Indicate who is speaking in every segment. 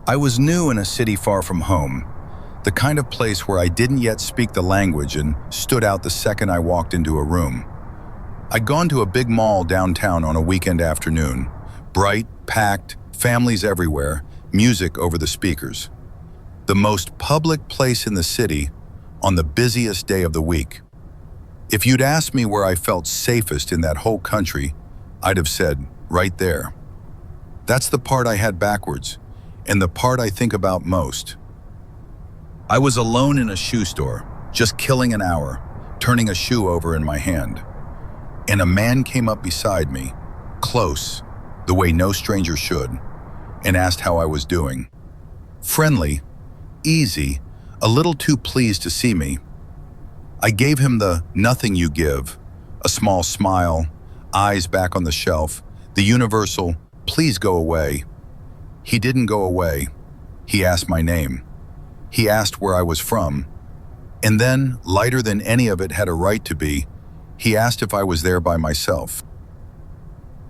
Speaker 1: I was new in a city far from home, the kind of place where I didn't yet speak the language and stood out the second I walked into a room. I'd gone to a big mall downtown on a weekend afternoon. Bright, packed, families everywhere, music over the speakers. The most public place in the city on the busiest day of the week. If you'd asked me where I felt safest in that whole country, I'd have said, right there. That's the part I had backwards, and the part I think about most. I was alone in a shoe store, just killing an hour, turning a shoe over in my hand. And a man came up beside me, close, the way no stranger should, and asked how I was doing. Friendly, easy, a little too pleased to see me. I gave him the nothing you give, a small smile, eyes back on the shelf, the universal, please go away. He didn't go away. He asked my name. He asked where I was from. And then, lighter than any of it had a right to be, he asked if I was there by myself.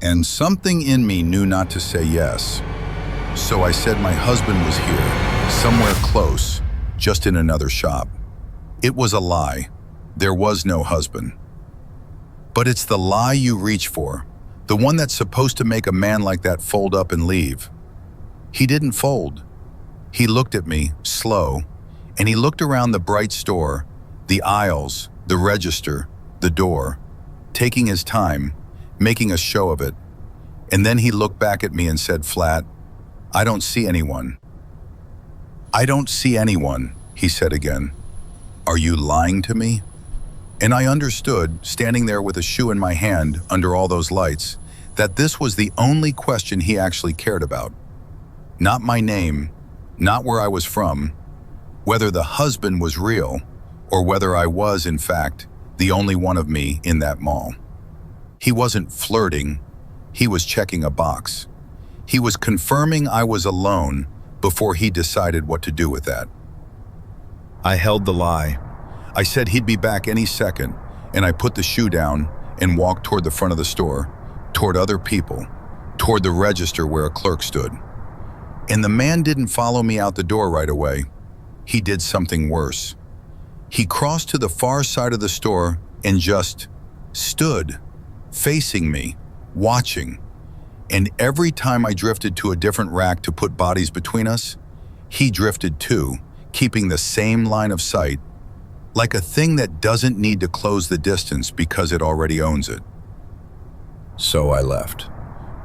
Speaker 1: And something in me knew not to say yes. So I said my husband was here, somewhere close, just in another shop. It was a lie. There was no husband. But it's the lie you reach for, the one that's supposed to make a man like that fold up and leave. He didn't fold. He looked at me, slow, and he looked around the bright store, the aisles, the register, the door, taking his time, making a show of it. And then he looked back at me and said flat, I don't see anyone. I don't see anyone, he said again. Are you lying to me? And I understood, standing there with a shoe in my hand under all those lights, that this was the only question he actually cared about. Not my name, not where I was from, whether the husband was real, or whether I was, in fact, the only one of me in that mall. He wasn't flirting, he was checking a box. He was confirming I was alone before he decided what to do with that. I held the lie. I said he'd be back any second, and I put the shoe down and walked toward the front of the store, toward other people, toward the register where a clerk stood. And the man didn't follow me out the door right away. He did something worse. He crossed to the far side of the store and just stood, facing me, watching. And every time I drifted to a different rack to put bodies between us, he drifted too, keeping the same line of sight, like a thing that doesn't need to close the distance because it already owns it. So I left.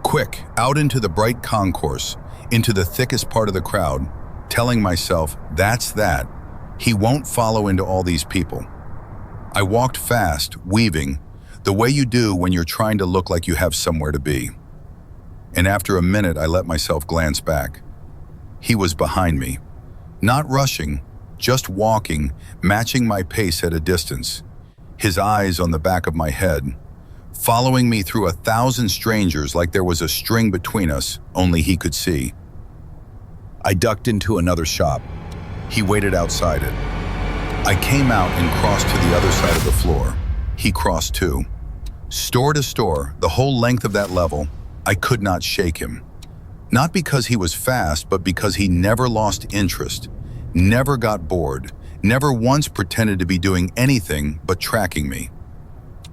Speaker 1: Quick, out into the bright concourse, into the thickest part of the crowd, telling myself, that's that. He won't follow into all these people. I walked fast, weaving, the way you do when you're trying to look like you have somewhere to be. And after a minute, I let myself glance back. He was behind me, not rushing, just walking, matching my pace at a distance, his eyes on the back of my head, following me through 1,000 strangers like there was a string between us only he could see. I ducked into another shop. He waited outside it. I came out and crossed to the other side of the floor. He crossed too. Store to store, the whole length of that level, I could not shake him. Not because he was fast, but because he never lost interest, never got bored, never once pretended to be doing anything but tracking me.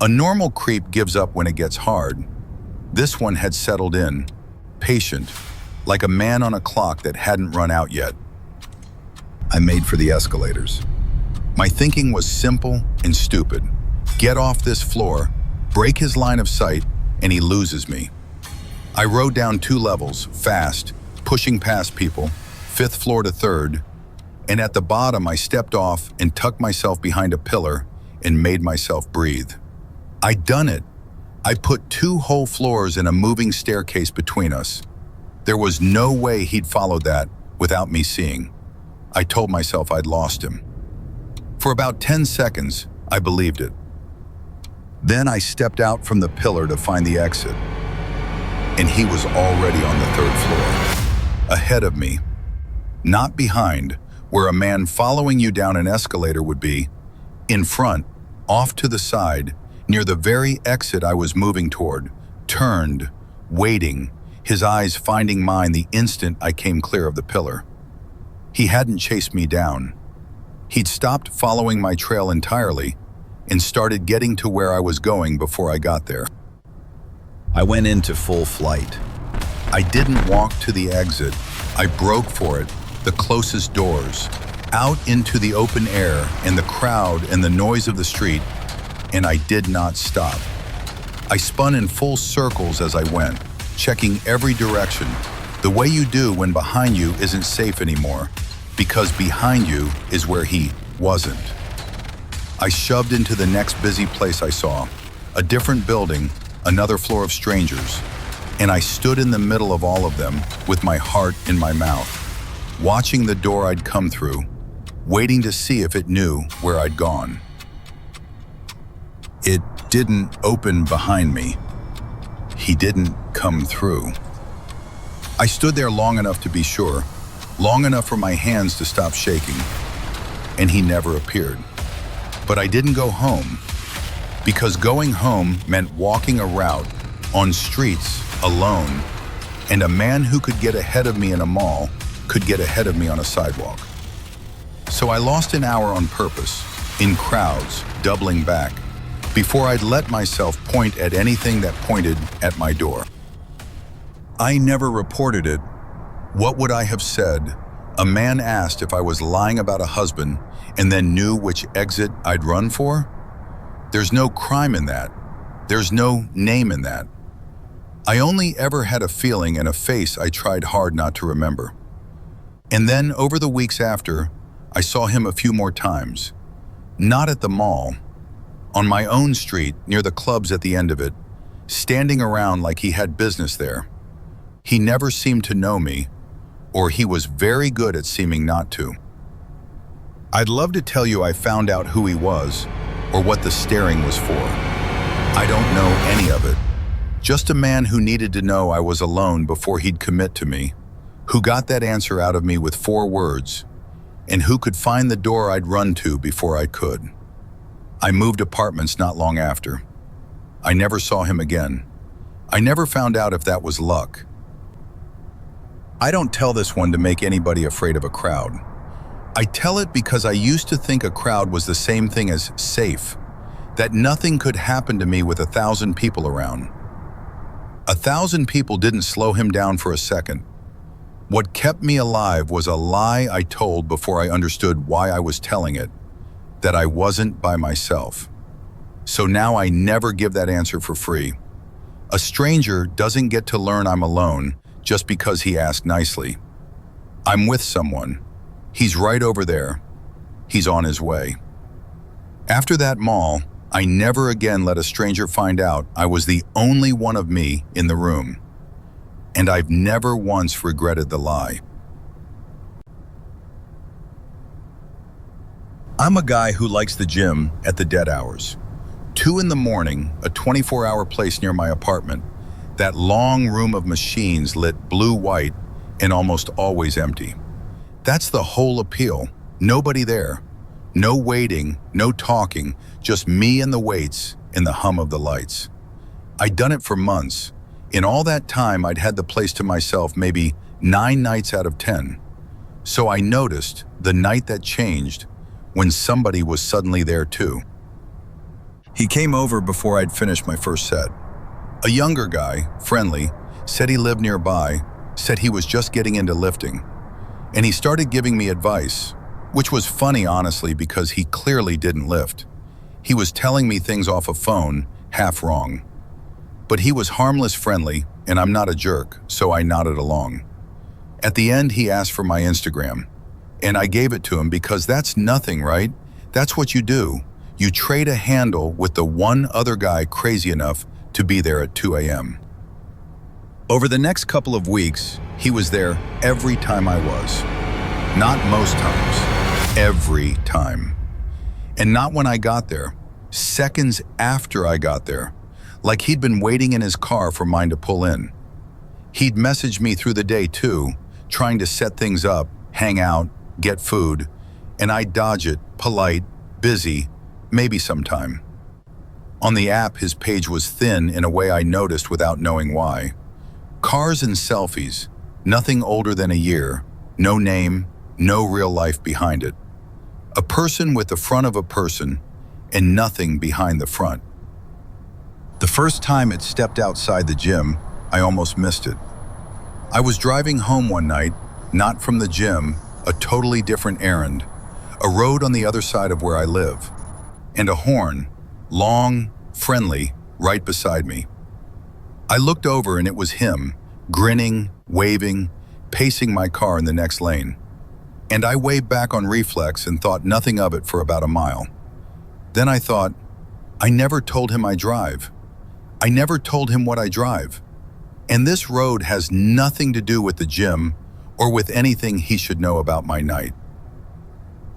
Speaker 1: A normal creep gives up when it gets hard. This one had settled in, patient, like a man on a clock that hadn't run out yet. I made for the escalators. My thinking was simple and stupid. Get off this floor, break his line of sight, and he loses me. I rode down 2 levels, fast, pushing past people, 5th floor to 3rd, and at the bottom I stepped off and tucked myself behind a pillar and made myself breathe. I'd done it. I put 2 whole floors and a moving staircase between us. There was no way he'd follow that without me seeing. I told myself I'd lost him. For about 10 seconds, I believed it. Then I stepped out from the pillar to find the exit, and he was already on the 3rd floor, ahead of me. Not behind, where a man following you down an escalator would be, in front, off to the side, near the very exit I was moving toward, turned, waiting, his eyes finding mine the instant I came clear of the pillar. He hadn't chased me down. He'd stopped following my trail entirely and started getting to where I was going before I got there. I went into full flight. I didn't walk to the exit. I broke for it, the closest doors, out into the open air and the crowd and the noise of the street, and I did not stop. I spun in full circles as I went, checking every direction, the way you do when behind you isn't safe anymore, because behind you is where he wasn't. I shoved into the next busy place I saw, a different building, another floor of strangers, and I stood in the middle of all of them with my heart in my mouth, watching the door I'd come through, waiting to see if it knew where I'd gone. It didn't open behind me. He didn't come through. I stood there long enough to be sure, long enough for my hands to stop shaking, and he never appeared. But I didn't go home, because going home meant walking a route on streets alone, and a man who could get ahead of me in a mall could get ahead of me on a sidewalk. So I lost an hour on purpose, in crowds, doubling back, before I'd let myself point at anything that pointed at my door. I never reported it. What would I have said? A man asked if I was lying about a husband and then knew which exit I'd run for? There's no crime in that. There's no name in that. I only ever had a feeling and a face I tried hard not to remember. And then over the weeks after, I saw him a few more times. Not at the mall. On my own street, near the clubs at the end of it, standing around like he had business there. He never seemed to know me, or he was very good at seeming not to. I'd love to tell you I found out who he was, or what the staring was for. I don't know any of it. Just a man who needed to know I was alone before he'd commit to me, who got that answer out of me with 4 words, and who could find the door I'd run to before I could. I moved apartments not long after. I never saw him again. I never found out if that was luck. I don't tell this one to make anybody afraid of a crowd. I tell it because I used to think a crowd was the same thing as safe, that nothing could happen to me with 1,000 people around. 1,000 people didn't slow him down for a second. What kept me alive was a lie I told before I understood why I was telling it, that I wasn't by myself. So now I never give that answer for free. A stranger doesn't get to learn I'm alone just because he asked nicely. I'm with someone. He's right over there. He's on his way. After that mall, I never again let a stranger find out I was the only one of me in the room. And I've never once regretted the lie. I'm a guy who likes the gym at the dead hours. 2 in the morning, a 24-hour place near my apartment, that long room of machines lit blue-white and almost always empty. That's the whole appeal. Nobody there. No waiting, no talking, just me and the weights and the hum of the lights. I'd done it for months. In all that time, I'd had the place to myself maybe 9 nights out of 10. So I noticed the night that changed when somebody was suddenly there too. He came over before I'd finished my first set. A younger guy, friendly, said he lived nearby, said he was just getting into lifting. And he started giving me advice, which was funny honestly because he clearly didn't lift. He was telling me things off a phone, half wrong. But he was harmless friendly, and I'm not a jerk, so I nodded along. At the end, he asked for my Instagram, and I gave it to him because that's nothing, right? That's what you do. You trade a handle with the one other guy crazy enough to be there at 2 a.m. Over the next couple of weeks, he was there every time I was. Not most times, every time. And not when I got there, seconds after I got there, like he'd been waiting in his car for mine to pull in. He'd message me through the day too, trying to set things up, hang out, get food, and I'd dodge it, polite, busy, maybe sometime. On the app, his page was thin in a way I noticed without knowing why. Cars and selfies, nothing older than a year, no name, no real life behind it. A person with the front of a person and nothing behind the front. The first time it stepped outside the gym, I almost missed it. I was driving home one night, not from the gym, a totally different errand, a road on the other side of where I live, and a horn, long, friendly, right beside me. I looked over and it was him, grinning, waving, pacing my car in the next lane. And I waved back on reflex and thought nothing of it for about a mile. Then I thought, I never told him I drive. I never told him what I drive. And this road has nothing to do with the gym or with anything he should know about my night.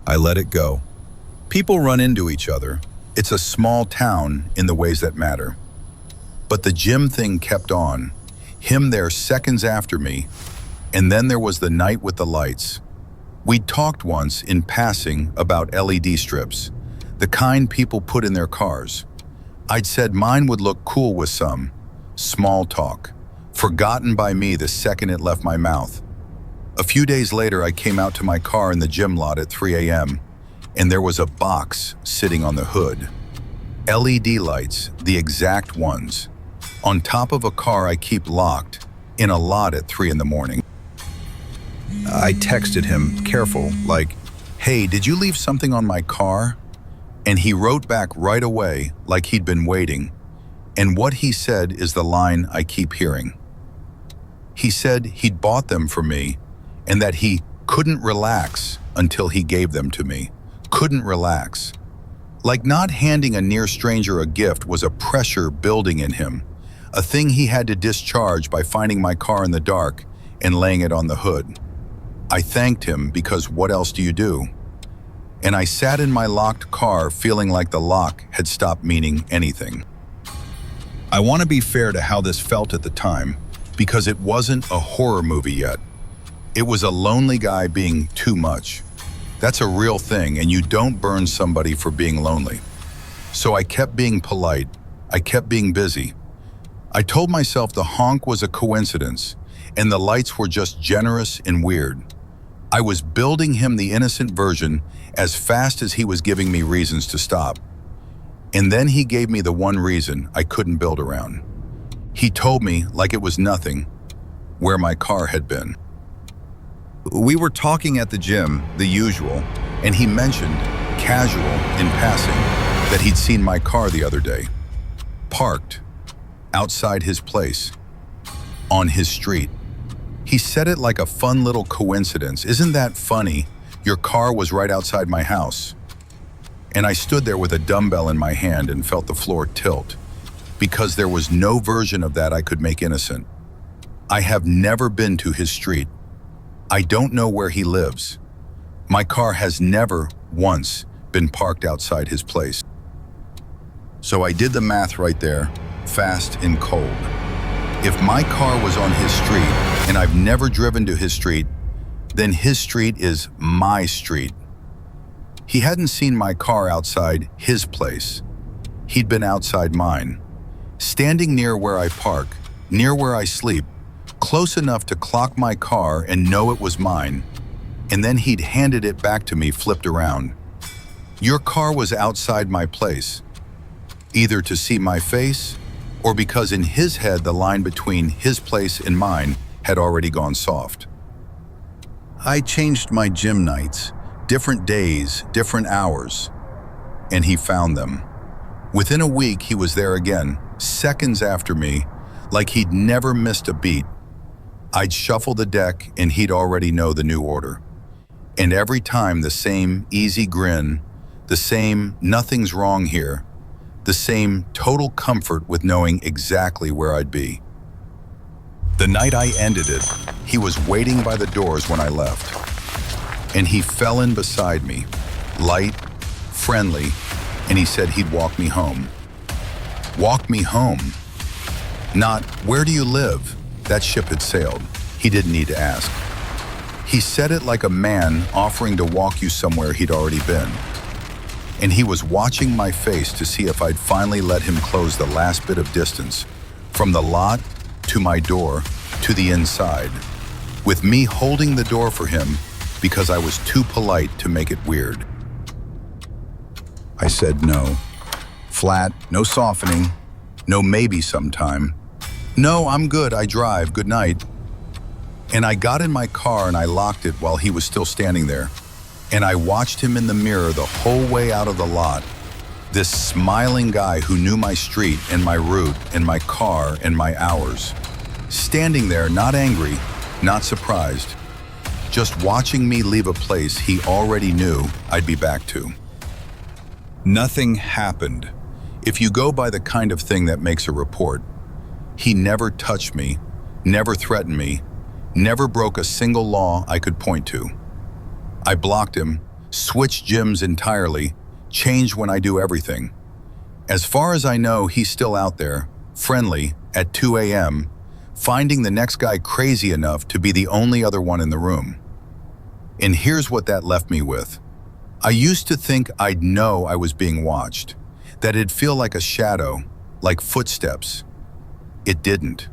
Speaker 1: I let it go. People run into each other. It's a small town in the ways that matter. But the gym thing kept on, him there seconds after me, and then there was the night with the lights. We'd talked once in passing about LED strips, the kind people put in their cars. I'd said mine would look cool with some. Small talk, forgotten by me the second it left my mouth. A few days later, I came out to my car in the gym lot at 3 a.m., and there was a box sitting on the hood. LED lights, the exact ones, on top of a car I keep locked in a lot at 3 in the morning. I texted him, careful, like, "Hey, did you leave something on my car?" And he wrote back right away, like he'd been waiting. And what he said is the line I keep hearing. He said he'd bought them for me and that he couldn't relax until he gave them to me. Couldn't relax. Like not handing a near stranger a gift was a pressure building in him, a thing he had to discharge by finding my car in the dark and laying it on the hood. I thanked him because what else do you do? And I sat in my locked car feeling like the lock had stopped meaning anything. I want to be fair to how this felt at the time because it wasn't a horror movie yet. It was a lonely guy being too much. That's a real thing, and you don't burn somebody for being lonely. So I kept being polite. I kept being busy. I told myself the honk was a coincidence, and the lights were just generous and weird. I was building him the innocent version as fast as he was giving me reasons to stop. And then he gave me the one reason I couldn't build around. He told me, like it was nothing, where my car had been. We were talking at the gym, the usual, and he mentioned, casual, in passing, that he'd seen my car the other day, parked, outside his place, on his street. He said it like a fun little coincidence. Isn't that funny? Your car was right outside my house. And I stood there with a dumbbell in my hand and felt the floor tilt, because there was no version of that I could make innocent. I have never been to his street. I don't know where he lives. My car has never, once, been parked outside his place. So I did the math right there, fast and cold. If my car was on his street and I've never driven to his street, then his street is my street. He hadn't seen my car outside his place. He'd been outside mine, standing near where I park, near where I sleep, close enough to clock my car and know it was mine, and then he'd handed it back to me flipped around. Your car was outside my place, either to see my face or because in his head the line between his place and mine had already gone soft. I changed my gym nights, different days, different hours, and he found them. Within a week, he was there again, seconds after me, like he'd never missed a beat. I'd shuffle the deck and he'd already know the new order. And every time the same easy grin, the same nothing's wrong here, the same total comfort with knowing exactly where I'd be. The night I ended it, he was waiting by the doors when I left. And he fell in beside me, light, friendly, and he said he'd walk me home. Walk me home. Not, where do you live? That ship had sailed. He didn't need to ask. He said it like a man offering to walk you somewhere he'd already been. And he was watching my face to see if I'd finally let him close the last bit of distance, from the lot, to my door, to the inside, with me holding the door for him because I was too polite to make it weird. I said no. Flat, no softening, no maybe sometime. No, I'm good, I drive, good night. And I got in my car and I locked it while he was still standing there. And I watched him in the mirror the whole way out of the lot. This smiling guy who knew my street and my route and my car and my hours. Standing there, not angry, not surprised, just watching me leave a place he already knew I'd be back to. Nothing happened. If you go by the kind of thing that makes a report, he never touched me, never threatened me, never broke a single law I could point to. I blocked him, switched gyms entirely, changed when I do everything. As far as I know, he's still out there, friendly, at 2 a.m., finding the next guy crazy enough to be the only other one in the room. And here's what that left me with. I used to think I'd know I was being watched, that it'd feel like a shadow, like footsteps. It didn't.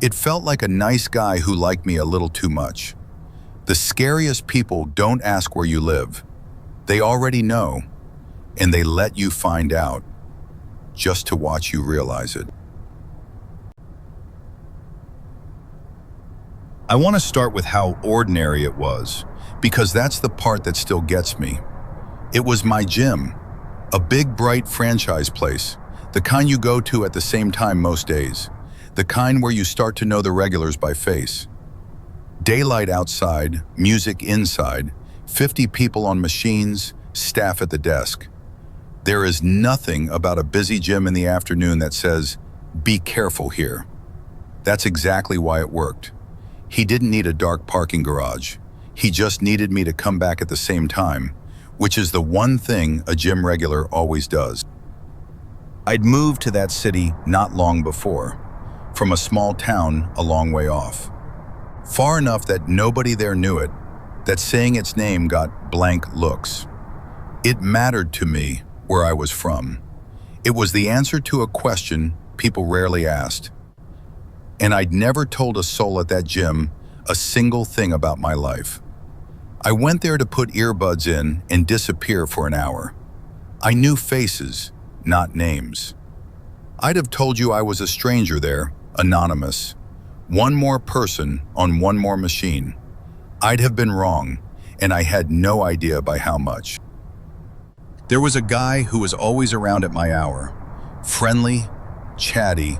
Speaker 1: It felt like a nice guy who liked me a little too much. The scariest people don't ask where you live. They already know, and they let you find out, just to watch you realize it. I want to start with how ordinary it was, because that's the part that still gets me. It was my gym, a big, bright franchise place, the kind you go to at the same time most days, the kind where you start to know the regulars by face. Daylight outside, music inside, 50 people on machines, staff at the desk. There is nothing about a busy gym in the afternoon that says, "Be careful here." That's exactly why it worked. He didn't need a dark parking garage. He just needed me to come back at the same time, which is the one thing a gym regular always does. I'd moved to that city not long before, from a small town a long way off. Far enough that nobody there knew it, that saying its name got blank looks. It mattered to me where I was from. It was the answer to a question people rarely asked. And I'd never told a soul at that gym a single thing about my life. I went there to put earbuds in and disappear for an hour. I knew faces, not names. I'd have told you I was a stranger there, anonymous. One more person on one more machine. I'd have been wrong, and I had no idea by how much. There was a guy who was always around at my hour. Friendly, chatty,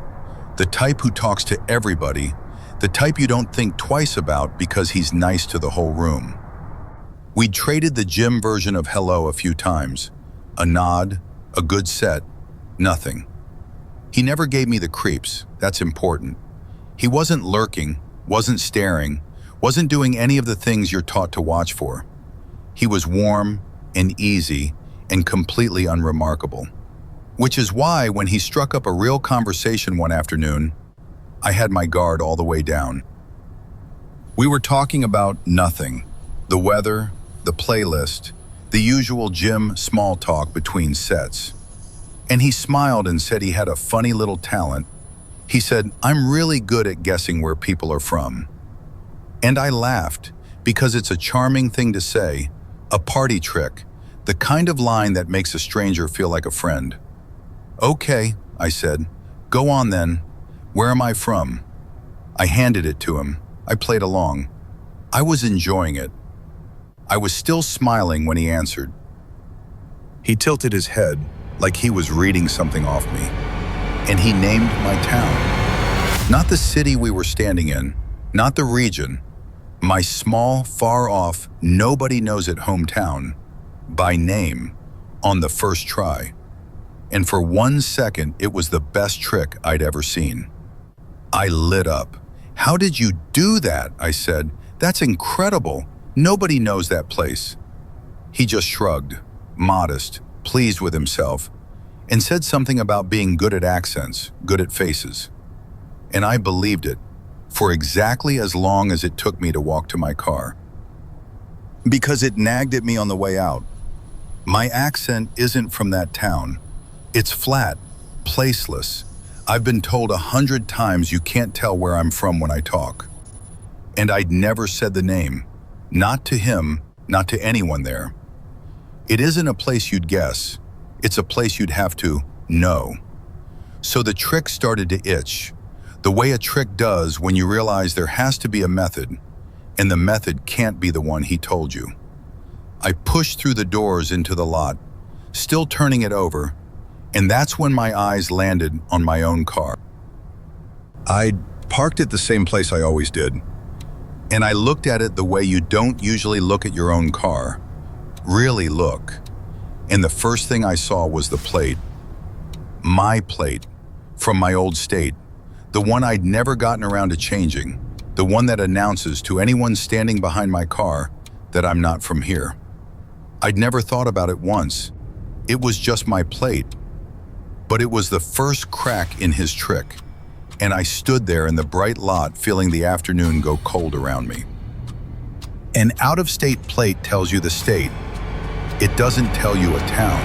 Speaker 1: the type who talks to everybody, the type you don't think twice about because he's nice to the whole room. We'd traded the gym version of hello a few times. A nod, a good set, nothing. He never gave me the creeps, that's important. He wasn't lurking, wasn't staring, wasn't doing any of the things you're taught to watch for. He was warm and easy and completely unremarkable. Which is why when he struck up a real conversation one afternoon, I had my guard all the way down. We were talking about nothing. The weather, the playlist, the usual gym small talk between sets. And he smiled and said he had a funny little talent. He said, "I'm really good at guessing where people are from." And I laughed because it's a charming thing to say, a party trick, the kind of line that makes a stranger feel like a friend. "Okay," I said, "go on then. Where am I from?" I handed it to him. I played along. I was enjoying it. I was still smiling when he answered. He tilted his head like he was reading something off me. And he named my town. Not the city we were standing in, not the region. My small, far-off, nobody-knows-it hometown, by name, on the first try. And for 1 second, it was the best trick I'd ever seen. I lit up. "How did you do that?" I said. "That's incredible. Nobody knows that place." He just shrugged, modest, pleased with himself, and said something about being good at accents, good at faces. And I believed it, for exactly as long as it took me to walk to my car. Because it nagged at me on the way out. My accent isn't from that town. It's flat, placeless, I've been told 100 times you can't tell where I'm from when I talk. And I'd never said the name. Not to him, not to anyone there. It isn't a place you'd guess. It's a place you'd have to know. So the trick started to itch, the way a trick does when you realize there has to be a method, and the method can't be the one he told you. I pushed through the doors into the lot, still turning it over, and that's when my eyes landed on my own car. I'd parked at the same place I always did, and I looked at it the way you don't usually look at your own car. Really look. And the first thing I saw was the plate. My plate, from my old state, the one I'd never gotten around to changing, the one that announces to anyone standing behind my car that I'm not from here. I'd never thought about it once. It was just my plate. But it was the first crack in his trick, and I stood there in the bright lot feeling the afternoon go cold around me. An out-of-state plate tells you the state. It doesn't tell you a town.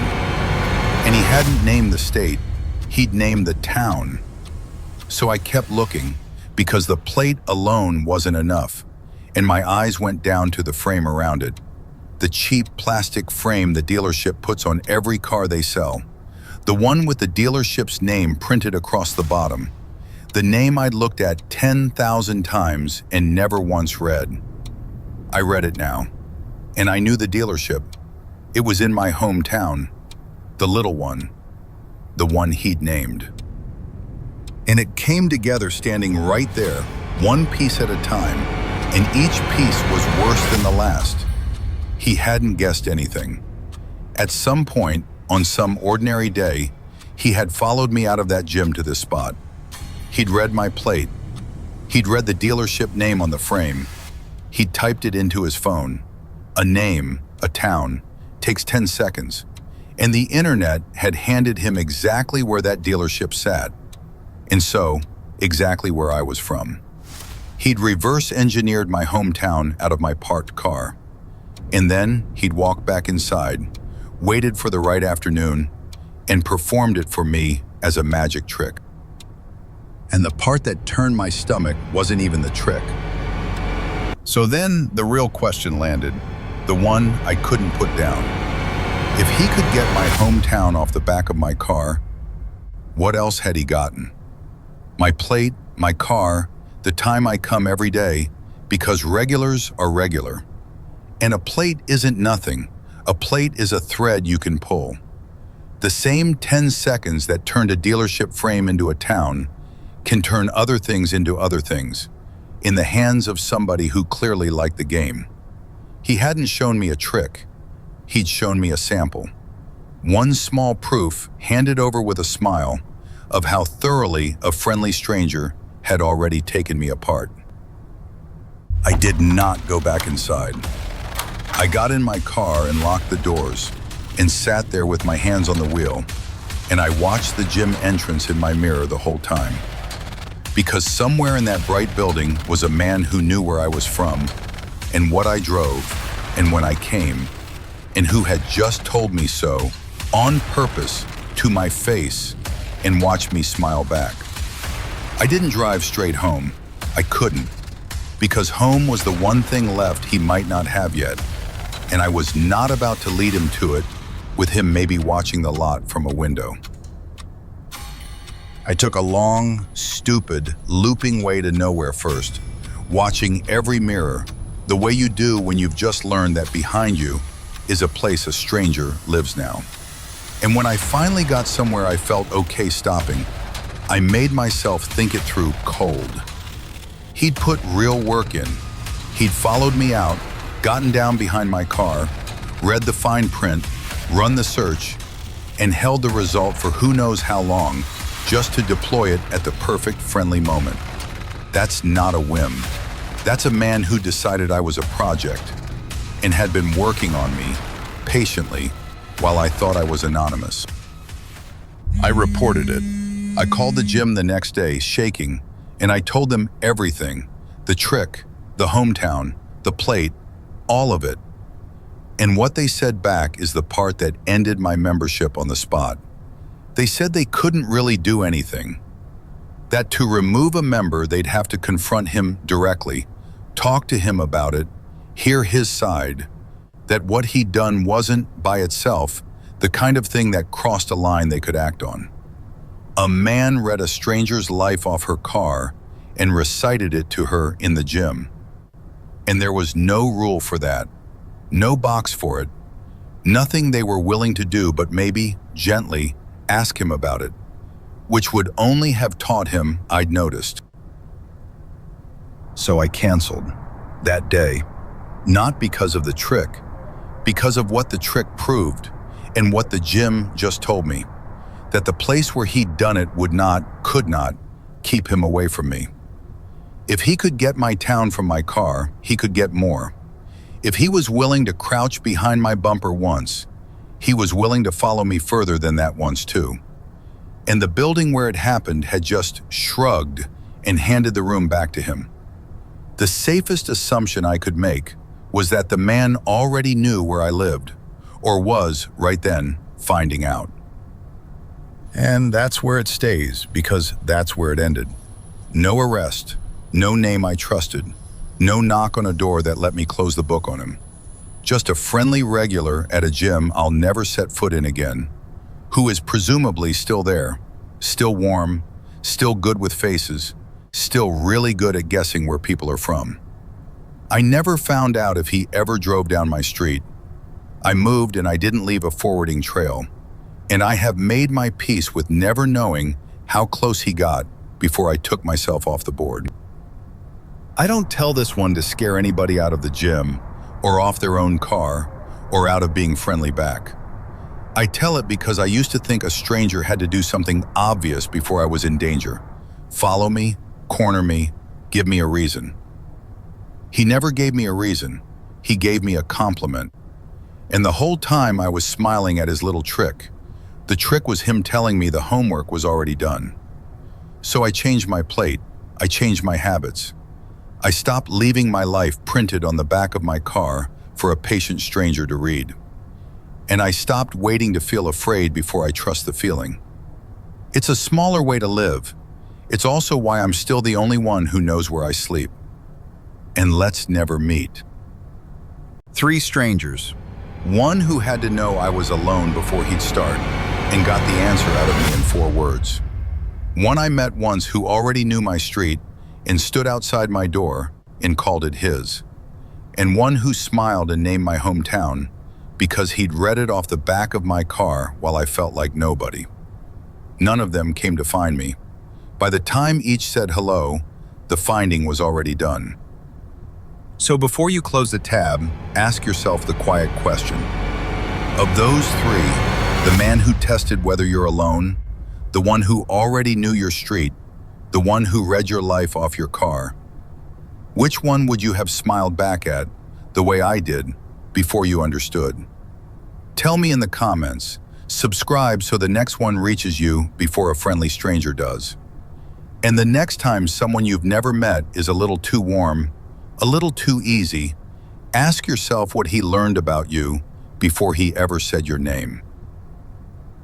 Speaker 1: And he hadn't named the state, he'd named the town. So I kept looking, because the plate alone wasn't enough, and my eyes went down to the frame around it. The cheap plastic frame the dealership puts on every car they sell. The one with the dealership's name printed across the bottom. The name I'd looked at 10,000 times and never once read. I read it now, and I knew the dealership. It was in my hometown, the little one, the one he'd named. And it came together standing right there, one piece at a time, and each piece was worse than the last. He hadn't guessed anything. At some point, on some ordinary day, he had followed me out of that gym to this spot. He'd read my plate. He'd read the dealership name on the frame. He'd typed it into his phone. A name, a town, takes 10 seconds. And the internet had handed him exactly where that dealership sat. And so, exactly where I was from. He'd reverse engineered my hometown out of my parked car. And then he'd walk back inside, waited for the right afternoon, and performed it for me as a magic trick. And the part that turned my stomach wasn't even the trick. So then the real question landed, the one I couldn't put down. If he could get my hometown off the back of my car, what else had he gotten? My plate, my car, the time I come every day, because regulars are regular. And a plate isn't nothing. A plate is a thread you can pull. The same 10 seconds that turned a dealership frame into a town can turn other things into other things, in the hands of somebody who clearly liked the game. He hadn't shown me a trick. He'd shown me a sample. One small proof handed over with a smile of how thoroughly a friendly stranger had already taken me apart. I did not go back inside. I got in my car and locked the doors and sat there with my hands on the wheel, and I watched the gym entrance in my mirror the whole time. Because somewhere in that bright building was a man who knew where I was from and what I drove and when I came, and who had just told me so on purpose to my face and watched me smile back. I didn't drive straight home. I couldn't, because home was the one thing left he might not have yet, and I was not about to lead him to it with him maybe watching the lot from a window. I took a long, stupid, looping way to nowhere first, watching every mirror, the way you do when you've just learned that behind you is a place a stranger lives now. And when I finally got somewhere I felt okay stopping, I made myself think it through cold. He'd put real work in. He'd followed me out, gotten down behind my car, read the fine print, run the search, and held the result for who knows how long, just to deploy it at the perfect friendly moment. That's not a whim. That's a man who decided I was a project and had been working on me patiently while I thought I was anonymous. I reported it. I called the gym the next day, shaking, and I told them everything, the trick, the hometown, the plate, all of it. And what they said back is the part that ended my membership on the spot. They said they couldn't really do anything. That to remove a member, they'd have to confront him directly, talk to him about it, hear his side, that what he'd done wasn't, by itself, the kind of thing that crossed a line they could act on. A man read a stranger's life off her car and recited it to her in the gym. And there was no rule for that, no box for it, nothing they were willing to do but maybe, gently, ask him about it, which would only have taught him I'd noticed. So I canceled that day, not because of the trick, because of what the trick proved and what the gym just told me, that the place where he'd done it could not keep him away from me. If he could get my town from my car, he could get more. If he was willing to crouch behind my bumper once, he was willing to follow me further than that once too. And the building where it happened had just shrugged and handed the room back to him. The safest assumption I could make was that the man already knew where I lived, or was, right then, finding out. And that's where it stays, because that's where it ended. No arrest, no name I trusted, no knock on a door that let me close the book on him. Just a friendly regular at a gym I'll never set foot in again, who is presumably still there, still warm, still good with faces, still really good at guessing where people are from. I never found out if he ever drove down my street. I moved and I didn't leave a forwarding trail, and I have made my peace with never knowing how close he got before I took myself off the board. I don't tell this one to scare anybody out of the gym, or off their own car, or out of being friendly back. I tell it because I used to think a stranger had to do something obvious before I was in danger. Follow me, corner me, give me a reason. He never gave me a reason. He gave me a compliment. And the whole time I was smiling at his little trick. The trick was him telling me the homework was already done. So I changed my plate. I changed my habits. I stopped leaving my life printed on the back of my car for a patient stranger to read. And I stopped waiting to feel afraid before I trust the feeling. It's a smaller way to live. It's also why I'm still the only one who knows where I sleep. And let's never meet. 3 strangers. One who had to know I was alone before he'd start and got the answer out of me in 4 words. One I met once who already knew my street and stood outside my door and called it his. And one who smiled and named my hometown because he'd read it off the back of my car while I felt like nobody. None of them came to find me. By the time each said hello, the finding was already done. So before you close the tab, ask yourself the quiet question. Of those 3, the man who tested whether you're alone, the one who already knew your street, the one who read your life off your car, which one would you have smiled back at, the way I did, before you understood? Tell me in the comments. Subscribe so the next one reaches you before a friendly stranger does. And the next time someone you've never met is a little too warm, a little too easy, ask yourself what he learned about you before he ever said your name.